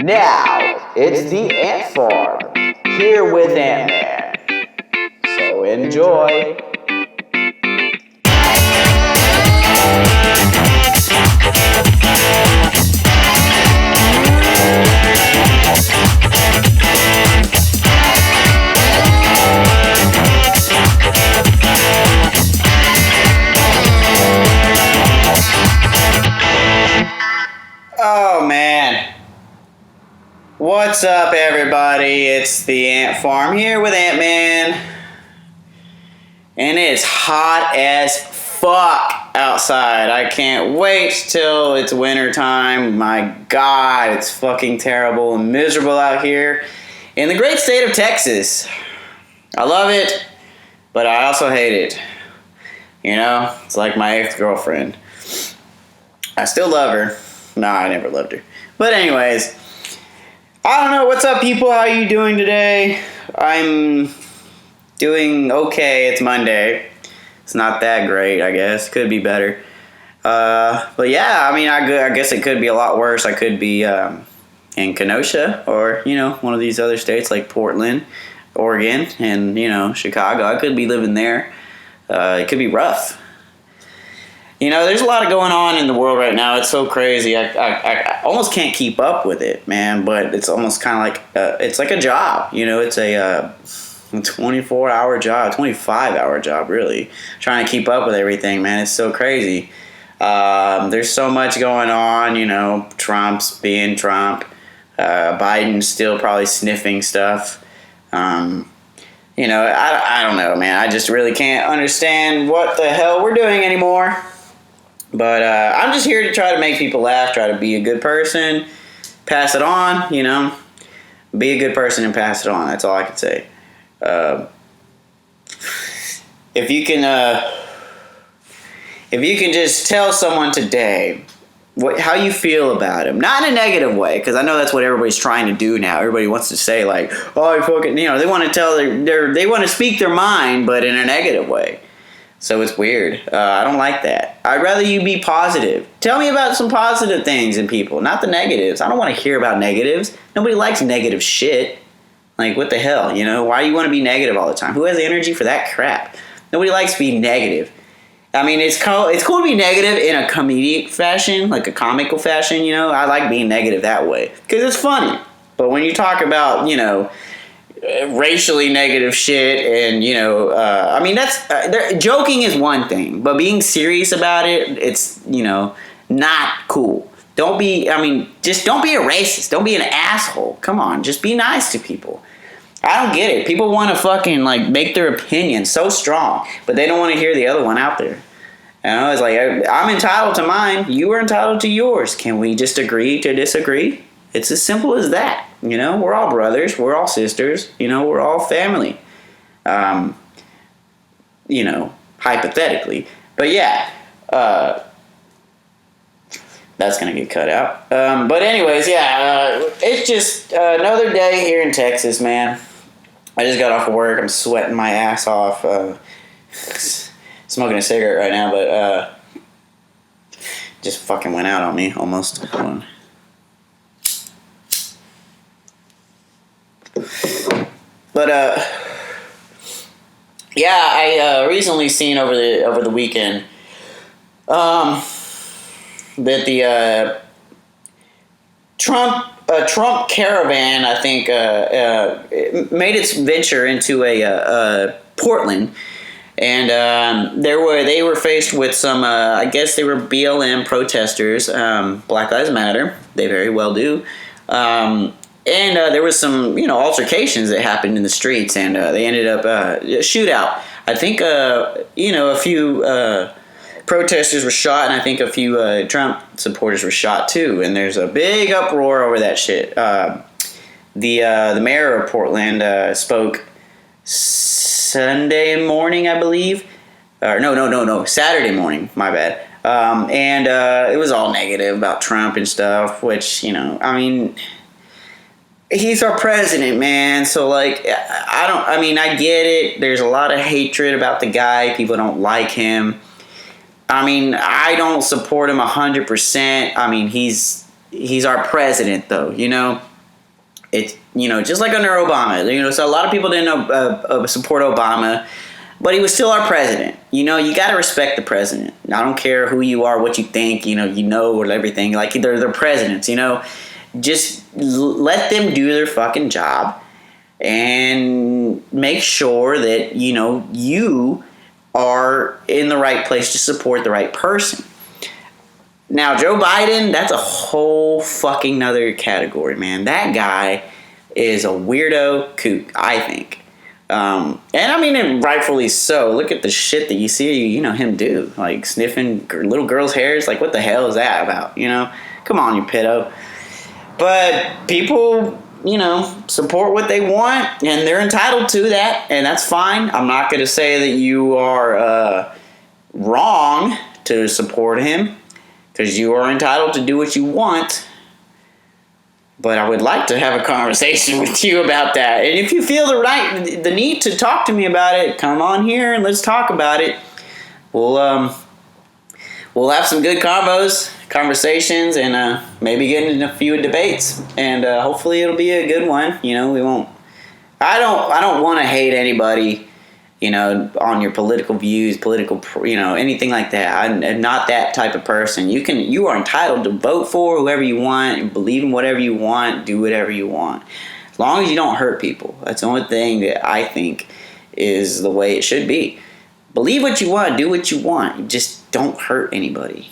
Now, it's the Ant Farm, here with AntMan. So enjoy. Oh man. What's up, everybody? It's the Ant Farm here with AntMan. And it's hot as fuck outside. I can't wait till it's winter time. My God, it's fucking terrible and miserable out here in the great state of Texas. I love it, but I also hate it. You know, it's like my ex-girlfriend. I still love her. Nah, I never loved her. But anyways, I don't know. What's up, people? How you doing today? I'm doing okay. It's Monday. It's not that great, I guess. Could be better. But yeah, I mean, I guess it could be a lot worse. I could be in Kenosha or, you know, one of these other states like Portland, Oregon, and, you know, Chicago. I could be living there. It could be rough. You know, there's a lot going on in the world right now. It's so crazy. I almost can't keep up with it, man. But it's almost kind of like it's like a job. You know, it's a 24-hour job, 25-hour job, really. Trying to keep up with everything, man. It's so crazy. There's so much going on. You know, Trump's being Trump. Biden's still probably sniffing stuff. You know, I don't know, man. I just really can't understand what the hell we're doing anymore. But I'm just here to try to make people laugh, try to be a good person, pass it on, you know. Be a good person and pass it on. That's all I can say. If you can just tell someone today how you feel about him, not in a negative way, because I know that's what everybody's trying to do now. Everybody wants to say like, "Oh, I fucking," you know, they want to tell they want to speak their mind, but in a negative way. So it's weird. I don't like that. I'd rather you be positive. Tell me about some positive things in people, not the negatives. I don't want to hear about negatives. Nobody likes negative shit. Like, what the hell, you know? Why do you want to be negative all the time? Who has the energy for that crap? Nobody likes being negative. I mean, it's cool to be negative in a comedic fashion, like a comical fashion, you know? I like being negative that way because it's funny. But when you talk about, you know, racially negative shit and, you know, I mean, that's joking is one thing, but being serious about it, it's, you know, not cool. Just don't be a racist. Don't be an asshole. Come on, just be nice to people. I don't get it. People want to fucking, like, make their opinion so strong, but they don't want to hear the other one out there. You know, it's like, I'm entitled to mine. You are entitled to yours. Can we just agree to disagree? It's as simple as that. You know, we're all brothers. We're all sisters. You know, we're all family. You know, hypothetically. But yeah, that's going to get cut out. But anyways, yeah, it's just another day here in Texas, man. I just got off of work. I'm sweating my ass off. Smoking a cigarette right now, but just fucking went out on me almost. Hold on. But yeah, I recently seen over the weekend that the Trump caravan, I think, made its venture into a Portland, and they were faced with some I guess they were BLM protesters, Black Lives Matter. They very well do. And there was some, you know, altercations that happened in the streets, and they ended up a shootout. I think, you know, a few protesters were shot, and I think a few Trump supporters were shot too. And there's a big uproar over that shit. The mayor of Portland spoke Sunday morning, I believe. No, Saturday morning. My bad. And it was all negative about Trump and stuff, which, you know, I mean, he's our president, man. So, like, I get it. There's a lot of hatred about the guy. People don't like him. I mean, I don't support him 100%. I mean, he's our president, though, you know? It's, just like under Obama. So a lot of people didn't support Obama, but he was still our president. You got to respect the president. I don't care who you are, what you think, or everything. Like, they're presidents, Just let them do their fucking job and make sure that, you are in the right place to support the right person. Now, Joe Biden, that's a whole fucking nother category, man. That guy is a weirdo kook, I think. And I mean, and rightfully so. Look at the shit that you see, him do. Like, sniffing little girls' hairs. Like, what the hell is that about, Come on, you pedo. But people, support what they want, and they're entitled to that, and that's fine. I'm not going to say that you are wrong to support him, because you are entitled to do what you want. But I would like to have a conversation with you about that. And if you feel the need to talk to me about it, come on here and let's talk about it. We'll have some good conversations, and maybe get into a few debates. And hopefully it'll be a good one. We won't. I don't want to hate anybody, on your political views, anything like that. I'm not that type of person. You are entitled to vote for whoever you want, believe in whatever you want, do whatever you want. As long as you don't hurt people. That's the only thing that I think is the way it should be. Believe what you want, do what you want. Just don't hurt anybody,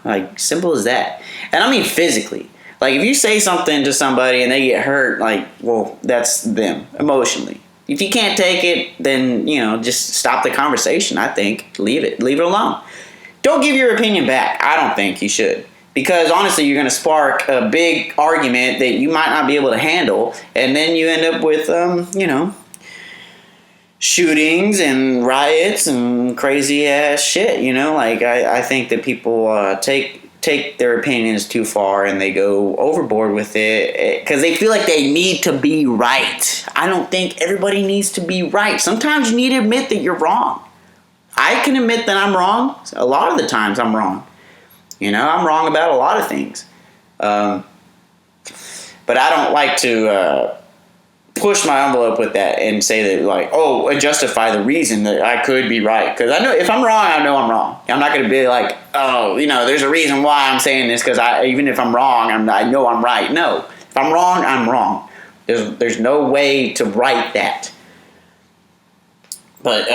Like, simple as that. And I mean physically. Like, if you say something to somebody and they get hurt, like, well, that's them emotionally. If you can't take it, then, just stop the conversation, I think. Leave it alone. Don't give your opinion back. I don't think you should. Because, honestly, you're going to spark a big argument that you might not be able to handle. And then you end up with, shootings and riots and crazy-ass shit, Like, I think that people take their opinions too far and they go overboard with it because they feel like they need to be right. I don't think everybody needs to be right. Sometimes you need to admit that you're wrong. I can admit that I'm wrong. A lot of the times I'm wrong. I'm wrong about a lot of things. But I don't like to push my envelope with that and say that, like, justify the reason that I could be right. Because I know if I'm wrong, I know I'm wrong. I'm not going to be like, there's a reason why I'm saying this because even if I'm wrong, I know I'm right. No. If I'm wrong, I'm wrong. There's no way to right that. But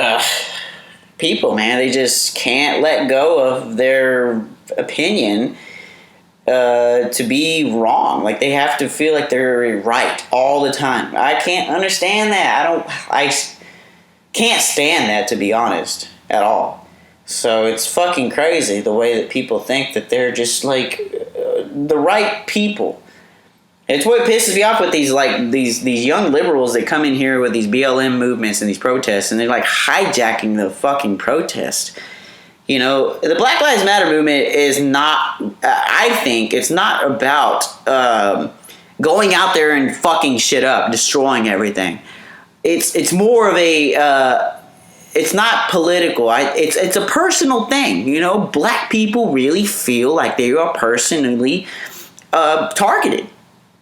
people, man, they just can't let go of their opinion to be wrong. Like, they have to feel like they're right all the time. I can't understand that. I can't stand that, to be honest, at all. So it's fucking crazy the way that people think that they're just like the right people. It's what pisses me off with these young liberals that come in here with these BLM movements and these protests, and they're like hijacking the fucking protest. The Black Lives Matter movement is not, I think, it's not about going out there and fucking shit up, destroying everything. It's more of a, it's not political. It's a personal thing. Black people really feel like they are personally targeted.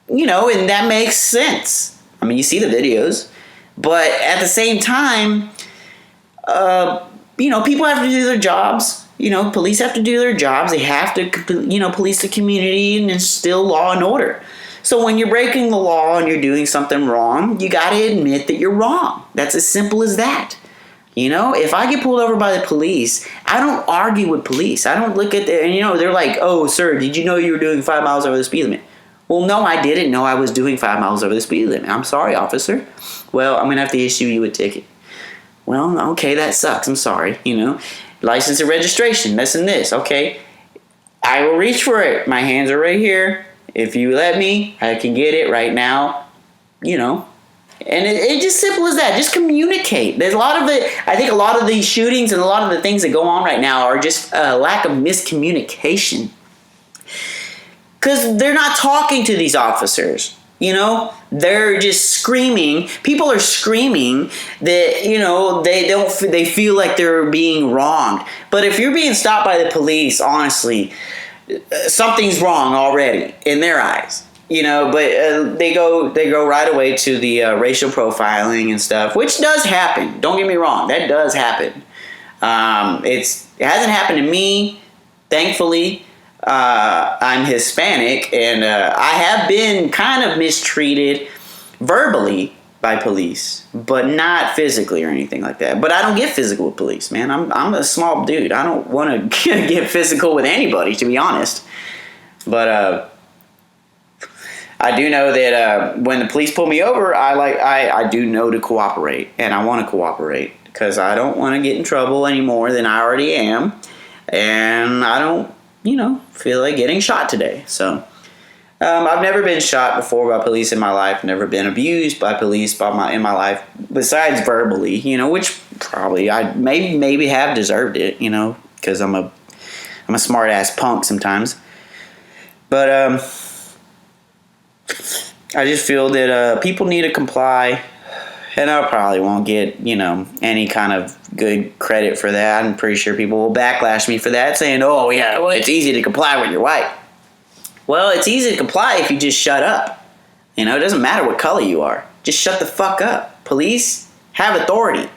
And that makes sense. I mean, you see the videos. But at the same time, people have to do their jobs. Police have to do their jobs. They have to, police the community and instill law and order. So when you're breaking the law and you're doing something wrong, you got to admit that you're wrong. That's as simple as that. If I get pulled over by the police, I don't argue with police. I don't look at they're like, "Oh, sir, did you know you were doing 5 miles over the speed limit?" Well, no, I didn't know I was doing 5 miles over the speed limit. I'm sorry, officer. Well, I'm going to have to issue you a ticket. Well, okay, that sucks. I'm sorry, License and registration, this and this. Okay, I will reach for it. My hands are right here. If you let me, I can get it right now, And it's just simple as that. Just communicate. There's a lot of it. I think a lot of these shootings and a lot of the things that go on right now are just a lack of miscommunication. Because they're not talking to these officers. They're just screaming. People are screaming that, they feel like they're being wronged. But if you're being stopped by the police, honestly, something's wrong already in their eyes. but they go right away to the racial profiling and stuff, which does happen. Don't get me wrong, that does happen. It hasn't happened to me, thankfully. I'm Hispanic, and I have been kind of mistreated verbally by police, but not physically or anything like that. But I don't get physical with police, man. I'm a small dude. I don't want to get physical with anybody, to be honest. But I do know that when the police pull me over, I do know to cooperate, and I want to cooperate because I don't want to get in trouble any more than I already am, and I don't, feel like getting shot today. So I've never been shot before by police in my life. Never been abused by police in my life, besides verbally, which probably I maybe have deserved it, because I'm a smart ass punk sometimes. But I just feel that people need to comply, and I probably won't get, any kind of good credit for that. I'm pretty sure people will backlash me for that, saying, oh, yeah, well, it's easy to comply when you're white. Well, it's easy to comply if you just shut up. It doesn't matter what color you are. Just shut the fuck up. Police have authority,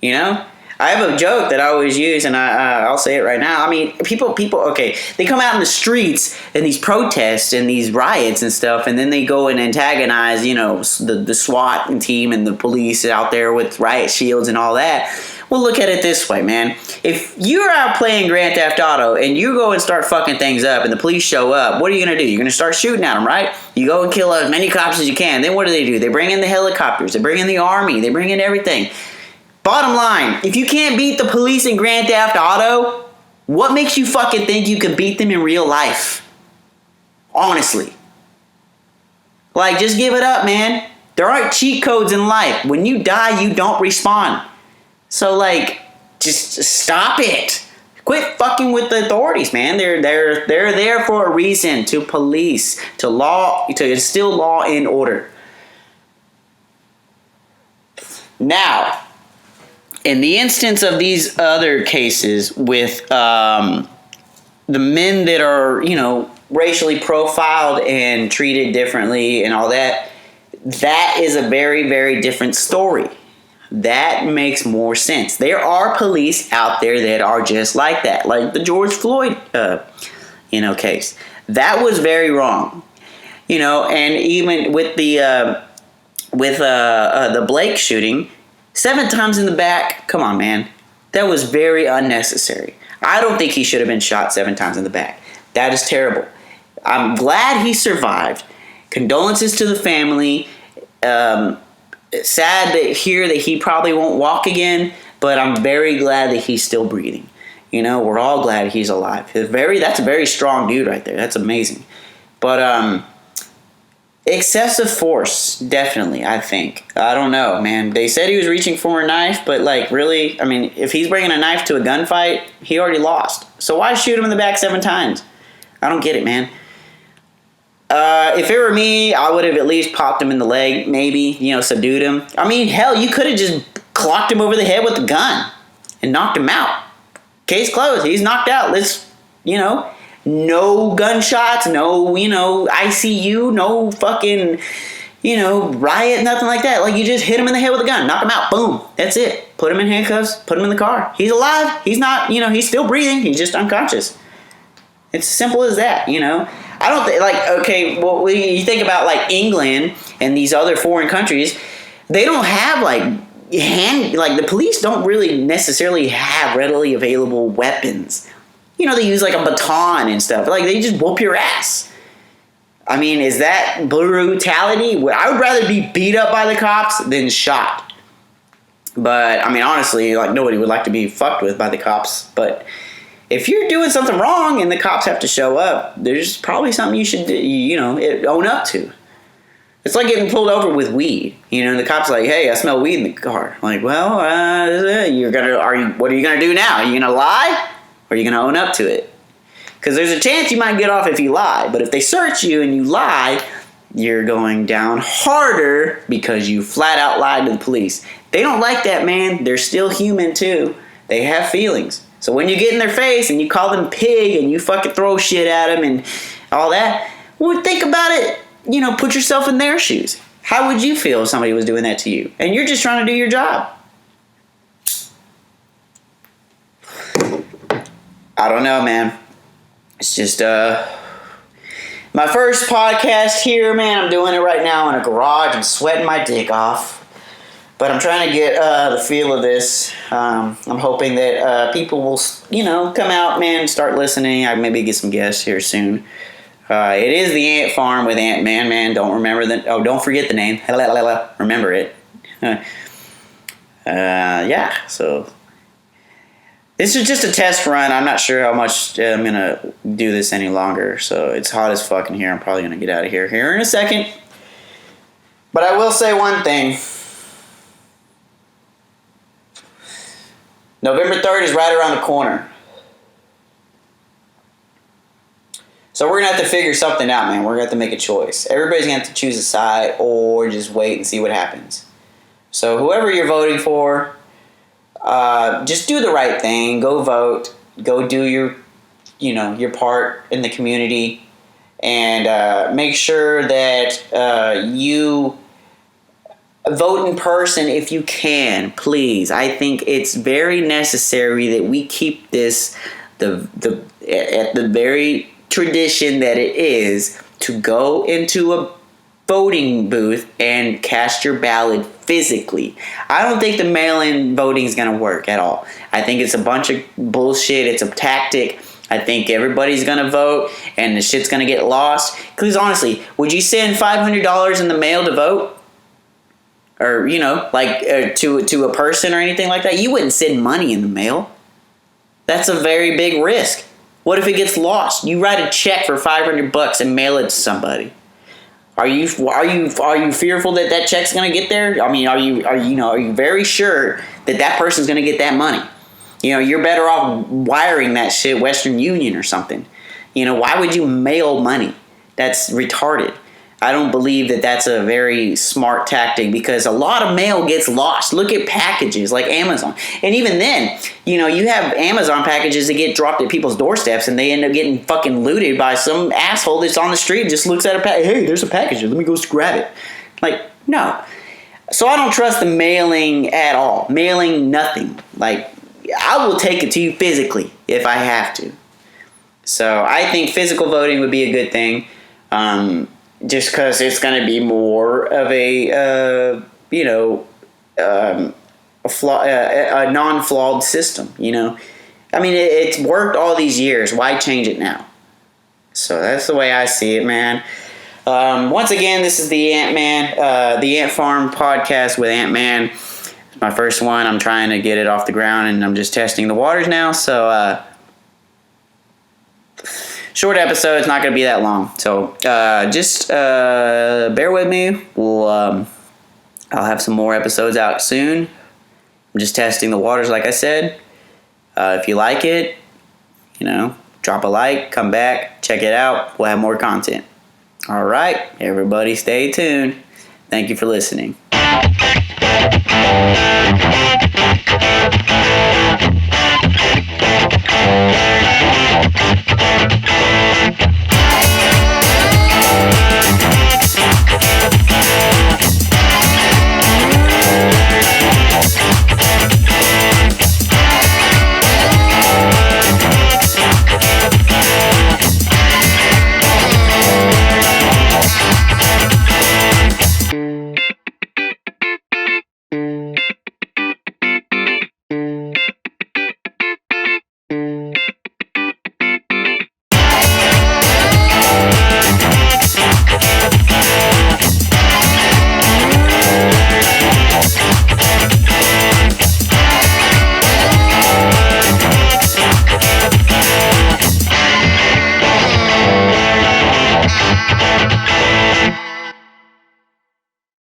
I have a joke that I always use, and I'll say it right now. I mean, people, okay, they come out in the streets in these protests and these riots and stuff, and then they go and antagonize, the SWAT team and the police out there with riot shields and all that. Well, look at it this way, man. If you're out playing Grand Theft Auto and you go and start fucking things up and the police show up, what are you going to do? You're going to start shooting at them, right? You go and kill as many cops as you can. Then what do? They bring in the helicopters. They bring in the army. They bring in everything. Bottom line, if you can't beat the police in Grand Theft Auto, what makes you fucking think you can beat them in real life? Honestly. Just give it up, man. There aren't cheat codes in life. When you die, you don't respawn. So, just stop it. Quit fucking with the authorities, man. They're there for a reason, to police, to instill law and order. Now, in the instance of these other cases with the men that are, racially profiled and treated differently and all that, that is a very, very different story. That makes more sense. There are police out there that are just like that, like the George Floyd, case. That was very wrong, and even with the Blake shooting, 7 times in the back. Come on, man. That was very unnecessary. I don't think he should have been shot 7 times in the back. That is terrible. I'm glad he survived. Condolences to the family. Sad to hear that he probably won't walk again, but I'm very glad that he's still breathing. We're all glad he's alive. That's a very strong dude right there. That's amazing. But excessive force, definitely, I think. I don't know, man. They said he was reaching for a knife, but really, I mean, if he's bringing a knife to a gunfight, he already lost. So why shoot him in the back 7 times? I don't get it, man. If it were me, I would have at least popped him in the leg, maybe, subdued him. I mean, hell, you could have just clocked him over the head with a gun and knocked him out. Case closed. He's knocked out. Let's, no gunshots, no, ICU, no fucking, riot, nothing like that. You just hit him in the head with a gun, knock him out, boom. That's it. Put him in handcuffs, put him in the car. He's alive. He's not, he's still breathing. He's just unconscious. It's as simple as that, I don't think, you think about England and these other foreign countries, they don't have the police don't really necessarily have readily available weapons. They use a baton and stuff. They just whoop your ass. I mean, is that brutality? I would rather be beat up by the cops than shot. But, I mean, honestly, nobody would like to be fucked with by the cops. But if you're doing something wrong and the cops have to show up, there's probably something you should, own up to. It's like getting pulled over with weed. The cop's like, hey, I smell weed in the car. What are you going to do now? Are you going to lie? Or are you going to own up to it? Because there's a chance you might get off if you lie. But if they search you and you lie, you're going down harder because you flat out lied to the police. They don't like that, man. They're still human, too. They have feelings. So when you get in their face and you call them pig and you fucking throw shit at them and all that, well, think about it. put yourself in their shoes. How would you feel if somebody was doing that to you? And you're just trying to do your job. I don't know, man. It's just my first podcast here, man. I'm doing it right now in a garage. I'm sweating my dick off. But I'm trying to get the feel of this. I'm hoping that people will, come out, man, start listening. I maybe get some guests here soon. It is the Ant Farm with AntMan, man. Don't forget the name. Remember it. Yeah, so this is just a test run. I'm not sure how much I'm going to do this any longer. So it's hot as fuck in here. I'm probably going to get out of here in a second. But I will say one thing. November 3rd is right around the corner. So we're going to have to figure something out, man. We're going to have to make a choice. Everybody's going to have to choose a side or just wait and see what happens. So whoever you're voting for, just do the right thing. Go vote. Go do your part in the community. And make sure that you vote in person if you can, please. I think it's very necessary that we keep this at the very tradition that it is to go into a voting booth and cast your ballot physically. I don't think the mail-in voting is going to work at all. I think it's a bunch of bullshit. It's a tactic. I think everybody's going to vote and the shit's going to get lost. Because honestly, would you send $500 in the mail to vote? Or, to a person or anything like that? You wouldn't send money in the mail. That's a very big risk. What if it gets lost? You write a check for $500 and mail it to somebody. Are you fearful that check's going to get there? I mean, are you very sure that person's going to get that money? You're better off wiring that shit Western Union or something. Why would you mail money? That's retarded. I don't believe that that's a very smart tactic because a lot of mail gets lost. Look at packages like Amazon. And even then, you have Amazon packages that get dropped at people's doorsteps and they end up getting fucking looted by some asshole that's on the street and just looks at a package. Hey, there's a package. Let me go grab it. Like, no. So I don't trust the mailing at all. Mailing nothing. Like, I will take it to you physically if I have to. So I think physical voting would be a good thing. Just because it's going to be more of a non-flawed system, I mean, it's worked all these years. Why change it now? So that's the way I see it, man. Once again, this is the AntMan, the Ant Farm podcast with AntMan. It's my first one. I'm trying to get it off the ground, and I'm just testing the waters now. So, short episode. It's not going to be that long. So, just bear with me. I'll have some more episodes out soon. I'm just testing the waters, like I said. If you like it, drop a like, come back, check it out. We'll have more content. All right, everybody, stay tuned. Thank you for listening.